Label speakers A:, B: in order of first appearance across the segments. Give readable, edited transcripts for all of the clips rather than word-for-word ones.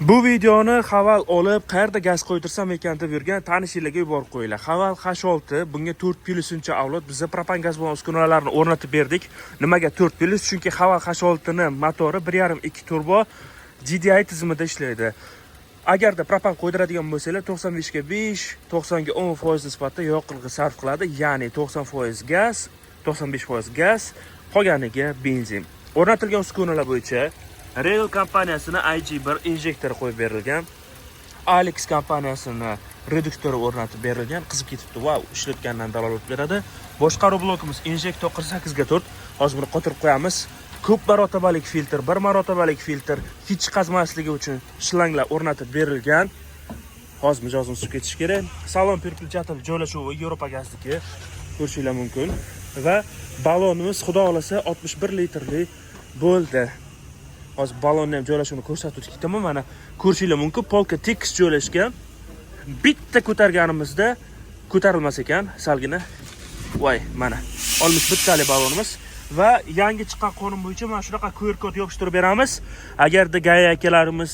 A: Bu videoni Haval olib, qayerda gaz qo'ydirsam ekan deb yurgan tanishlarga yuborib qo'yinglar. Haval H6 bunga 4+ avlod biz propan gaz balon uskunalarini o'rnatib berdik. Nimaga 4+? Chunki Haval H6 ning motori 1.5-2 turbo GDI tizimida ishlaydi. Agarda propan qo'ydiradigan bo'lsangiz 95 ga 5, 90 ga 10% nisbatda yoqilg'i sarf qiladi, ya'ni 90% gaz, 95% gaz, qolganiga benzin. O'rnatilgan uskunalar bo'yicha Rail kompaniyasining IG1 injektori qo'yib berilgan. Alex kompaniyasining reduktori o'rnatib berilgan. Qizib ketibdi. Wow, ishlatgandan dalolat beradi. Boshqaruv blokimiz injektor 48 ga 4. Hozir buni qotirib qo'yamiz. Ko'p marotabalik filtr, bir marotabalik filtr, hech qazmasligi uchun shlanglar o'rnatib berilgan. Hozir mijozimiz suvga ketish kerak. Salon perpilchator joylashuvi Yevropa gazniki ko'rishingiz mumkin va balonimiz xudo xolasa 61 litrli bo'ldi. Hozir balonni ham joylashuvini ko'rsatib ketaman. Mana ko'rishingiz mumkin, polka tekis joylashgan. Bitta ko'targanimizda ko'tarilmas ekan, salgina. Voy, mana 61 tali balonimiz va yangi chiqqan qonun bo'yicha mana shunaqa QR kod yopishtirib beramiz. Agarda gaya akalarimiz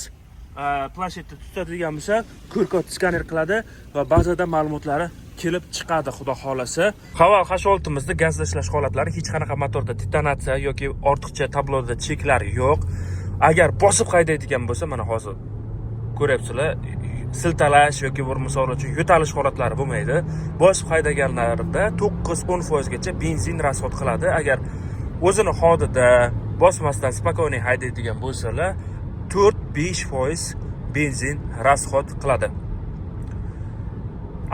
A: planshetda tutadigan bo'lsa, QR kod skaner qiladi va bazada ma'lumotlari kelib chiqadi xudo xolasa. Haval H6mizda gaz tashlash holatlari hech qanaqa motorda detonatsiya yoki ortiqcha tabloda cheklar yo'q. Agar bosib haydaydigan bo'lsa, mana hozir ko'ryapsizlar, siltalash yoki bir misol uchun yo'talish holatlari bo'lmaydi. Bosib haydaganlarida 9-10% gacha benzin rasxod qiladi. Agar o'zini hodida bosmasdan spokойно haydaydigan bo'lsalar, 4-5% benzin rasxod qiladi.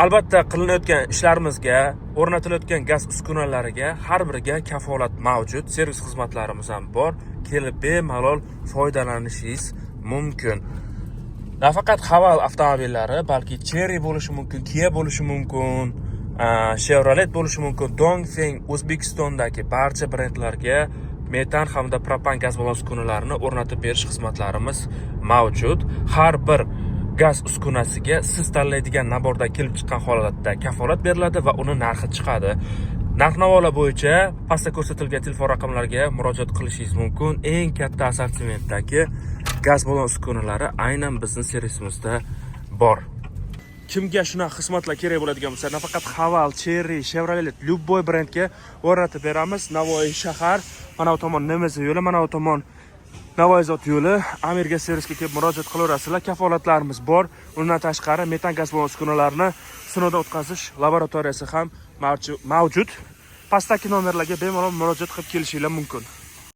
A: Albatta qilinayotgan ishlarimizga, o'rnatilayotgan gaz uskunalariga har biriga kafolat mavjud, servis xizmatlarimiz ham bor. Kelib bemalol foydalanishingiz mumkin. Nafaqat Haval avtomobillari, balki Chery bo'lishi mumkin, Kia bo'lishi mumkin, Chevrolet bo'lishi mumkin, Dongfeng O'zbekistondagi barcha brendlarga metan hamda propan gaz balon uskunalarini o'rnatib berish xizmatlarimiz mavjud. Har bir gaz uskunasiga siz tanlaydigan naborda kelib chiqqan holatda kafolat beriladi va uni narxi chiqadi. Narx-navolar bo'yicha pastda ko'rsatilgan telefon raqamlariga murojaat qilishingiz mumkin. Eng katta assortimentdagi gaz balon uskunalari aynan bizning servisimizda bor. Kimga shunaqa xizmatlar kerak bo'ladigan bo'lsa, nafaqat Haval, Chery, Chevrolet, любой brendga o'rnatib beramiz. Navoiy shahar, mana bu tomon Nemeza yo'li, mana bu tomon Navoiy yo'li, Amirga servisga kelib murojaat qilaverasizlar. Kafolatlarimiz bor. Undan tashqari metan gaz balon uskunalarini sinovdan o'tkazish laboratoriyasi ham mavjud. Pastdagi nomerlarga bemalol murojaat qilib kelishingiz mumkin.